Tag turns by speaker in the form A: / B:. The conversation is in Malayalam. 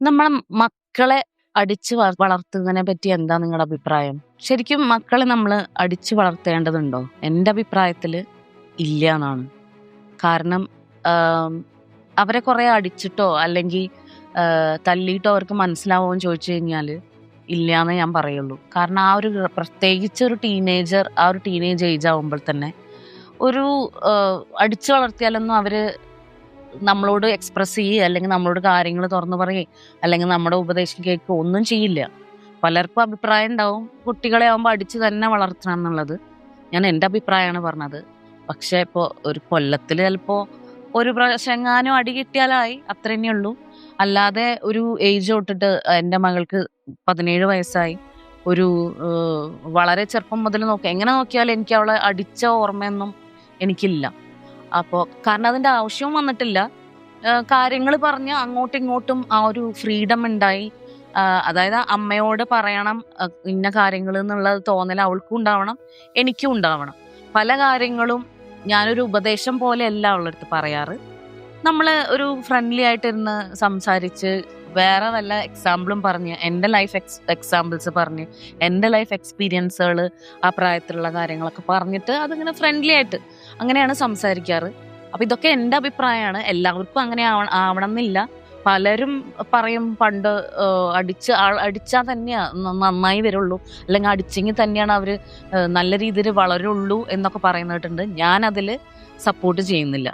A: നമ്മളെ മക്കളെ അടിച്ച് വളർത്തുന്നതിനെ പറ്റി എന്താ നിങ്ങളുടെ അഭിപ്രായം? ശരിക്കും മക്കളെ നമ്മള് അടിച്ച് വളർത്തേണ്ടതുണ്ടോ? എന്റെ അഭിപ്രായത്തില് ഇല്യാന്നാണ്. കാരണം ആം, അവരെ കുറെ അടിച്ചിട്ടോ അല്ലെങ്കിൽ തല്ലിയിട്ടോ അവർക്ക് മനസ്സിലാവോന്ന് ചോദിച്ചു കഴിഞ്ഞാല് ഇല്യാന്നേ ഞാൻ പറയുള്ളൂ. കാരണം പ്രത്യേകിച്ച് ഒരു ടീനേജ് ഏജ് ആവുമ്പോൾ തന്നെ ഒരു അടിച്ചു വളർത്തിയാലൊന്നും അവര് നമ്മളോട് എക്സ്പ്രസ് ചെയ്യേ അല്ലെങ്കിൽ നമ്മളോട് കാര്യങ്ങൾ തുറന്നു പറയേ അല്ലെങ്കിൽ നമ്മുടെ ഉപദേശം കേൾക്കുക ഒന്നും ചെയ്യില്ല. പലർക്കും അഭിപ്രായം ഉണ്ടാവും കുട്ടികളെ ആവുമ്പോൾ അടിച്ച് തന്നെ വളർത്തണം എന്നുള്ളത്. ഞാൻ എൻ്റെ അഭിപ്രായമാണ് പറഞ്ഞത്. പക്ഷെ ഇപ്പോൾ ഒരു കൊല്ലത്തിൽ ചിലപ്പോൾ ഒരു പ്രാവശ്യം എങ്ങാനും അടി കിട്ടിയാലായി, അത്ര തന്നെ ഉള്ളൂ. അല്ലാതെ ഒരു ഏജ് തൊട്ടിട്ട് എൻ്റെ മകൾക്ക് 17 വയസ്സായി. ഒരു ഏഹ്, വളരെ ചെറുപ്പം മുതൽ എങ്ങനെ നോക്കിയാലും എനിക്ക് അവളെ അടിച്ച ഓർമ്മയൊന്നും എനിക്കില്ല. അപ്പോ കാരണം അതിന്റെ ആവശ്യവും വന്നിട്ടില്ല. കാര്യങ്ങള് പറഞ്ഞ് അങ്ങോട്ടും ഇങ്ങോട്ടും ആ ഒരു ഫ്രീഡം ഉണ്ടായി. അതായത് അമ്മയോട് പറയണം ഇന്ന കാര്യങ്ങള് എന്നുള്ള തോന്നൽ അവൾക്കും ഉണ്ടാവണം, എനിക്കും ഉണ്ടാവണം. പല കാര്യങ്ങളും ഞാനൊരു ഉപദേശം പോലെയല്ല അവളടുത്ത് പറയാറ്. നമ്മള് ഒരു ഫ്രണ്ട്ലി ആയിട്ടിരുന്ന് സംസാരിച്ച് വേറെ വല്ല എക്സാമ്പിളും പറഞ്ഞ് എന്റെ ലൈഫ് എക്സാമ്പിൾസ് പറഞ്ഞ് എന്റെ ലൈഫ് എക്സ്പീരിയൻസുകൾ ആ പ്രായത്തിലുള്ള കാര്യങ്ങളൊക്കെ പറഞ്ഞിട്ട് അതിങ്ങനെ ഫ്രണ്ട്ലി ആയിട്ട് അങ്ങനെയാണ് സംസാരിക്കാറ്. അപ്പൊ ഇതൊക്കെ എന്റെ അഭിപ്രായമാണ്. എല്ലാവർക്കും അങ്ങനെ ആവണം എന്നില്ല. പലരും പറയും പണ്ട് അടിച്ചാൽ തന്നെയാ നന്നായി വരുള്ളൂ, അല്ലെങ്കിൽ അടിച്ചെങ്കിൽ തന്നെയാണ് അവര് നല്ല രീതിയിൽ വളരുള്ളൂ എന്നൊക്കെ പറയുന്നിട്ടുണ്ട്. ഞാൻ അതില് സപ്പോർട്ട് ചെയ്യുന്നില്ല.